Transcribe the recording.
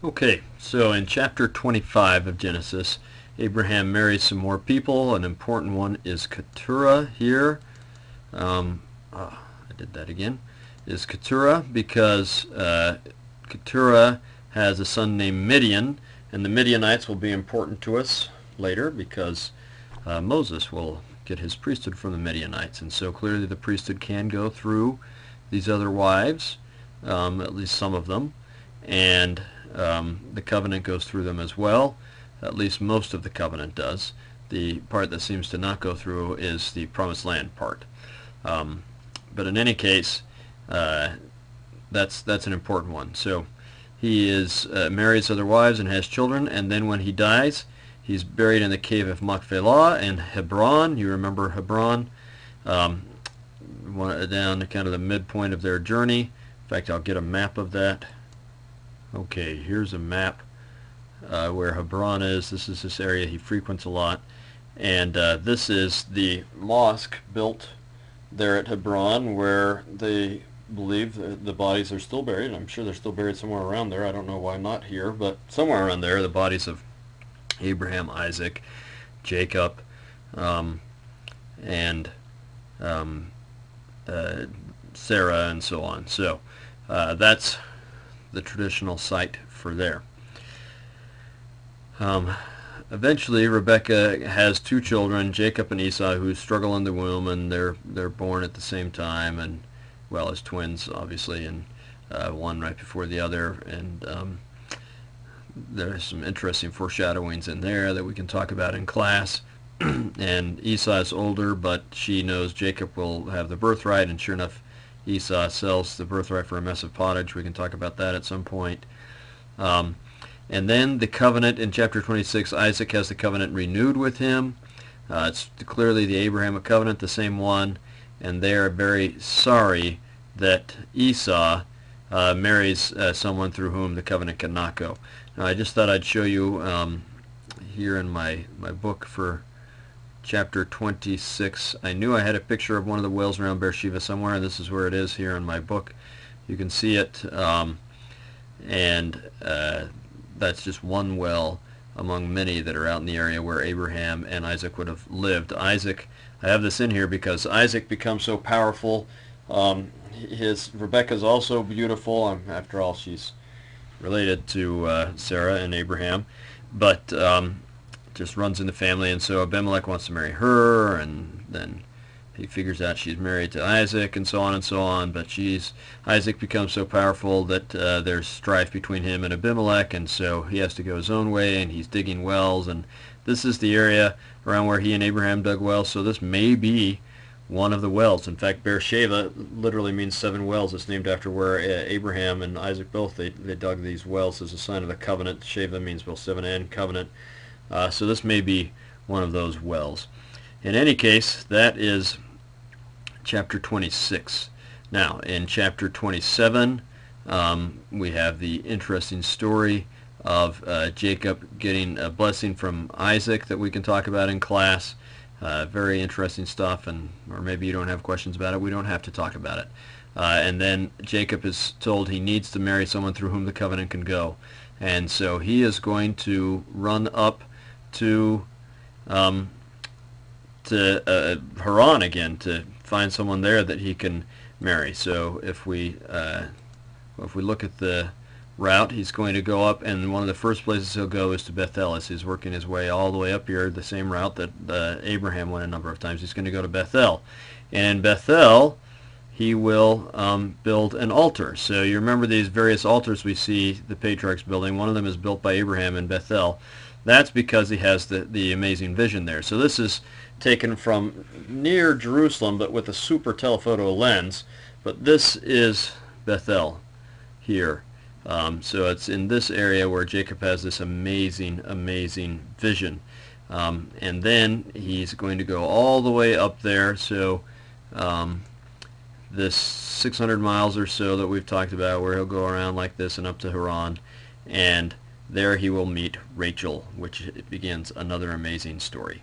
Okay, so in chapter 25 of Genesis, Abraham marries some more people. An important one is Keturah here. I did that again. Is Keturah because Keturah has a son named Midian, and the Midianites will be important to us later because Moses will get his priesthood from the Midianites, and so clearly the priesthood can go through these other wives, at least some of them, and the covenant goes through them as well. At least most of the covenant does. The part that seems to not go through is the promised land part. But in any case, that's an important one. So he marries other wives and has children, and then when he dies, he's buried in the cave of Machpelah in Hebron. You remember Hebron, down to kind of the midpoint of their journey. In fact, I'll get a map of that. Okay, here's a map where Hebron is. This is this area he frequents a lot. And this is the mosque built there at Hebron, where they believe the bodies are still buried. I'm sure they're still buried somewhere around there. I don't know why not here, but somewhere around there, the bodies of Abraham, Isaac, Jacob, and Sarah, and so on. So that's the traditional site for there. Eventually, Rebekah has two children, Jacob and Esau, who struggle in the womb, and they're born at the same time, and well, as twins, obviously, and one right before the other. And there's some interesting foreshadowings in there that we can talk about in class. And Esau is older, but she knows Jacob will have the birthright, and sure enough, Esau sells the birthright for a mess of pottage. We can talk about that at some point. And then the covenant in chapter 26, Isaac has the covenant renewed with him. It's clearly the Abrahamic covenant, the same one, and they are very sorry that Esau marries someone through whom the covenant cannot go. Now, I just thought I'd show you here in my book for chapter 26. I knew I had a picture of one of the wells around Beersheba somewhere, and this is where it is here in my book. You can see it, and that's just one well among many that are out in the area where Abraham and Isaac would have lived. Isaac, I have this in here because Isaac becomes so powerful. Rebekah's also beautiful. After all, she's related to Sarah and Abraham, but just runs in the family, and so Abimelech wants to marry her, and then he figures out she's married to Isaac, and so on and so on. But Isaac becomes so powerful that there's strife between him and Abimelech, and so he has to go his own way, and he's digging wells. And this is the area around where he and Abraham dug wells, so this may be one of the wells. In fact, Beersheba literally means 7 wells. It's named after where Abraham and Isaac both, they dug these wells as a sign of the covenant. Sheva means both 7 and covenant. So this may be one of those wells. In any case, that is chapter 26. Now, in chapter 27, we have the interesting story of Jacob getting a blessing from Isaac that we can talk about in class. Very interesting stuff, or maybe you don't have questions about it. We don't have to talk about it. And then Jacob is told he needs to marry someone through whom the covenant can go. And so he is going to run up to Haran again to find someone there that he can marry. So if we look at the route, he's going to go up, and one of the first places he'll go is to Bethel, as he's working his way all the way up here, the same route that Abraham went a number of times. He's going to go to Bethel, and in Bethel he will build an altar. So you remember these various altars we see the patriarchs building. One of them is built by Abraham in Bethel. That's because he has the amazing vision there. So this is taken from near Jerusalem, but with a super telephoto lens. But this is Bethel here. So it's in this area where Jacob has this amazing, amazing vision. And then he's going to go all the way up there. So this 600 miles or so that we've talked about, where he'll go around like this and up to Haran. And there he will meet Rachel, which begins another amazing story.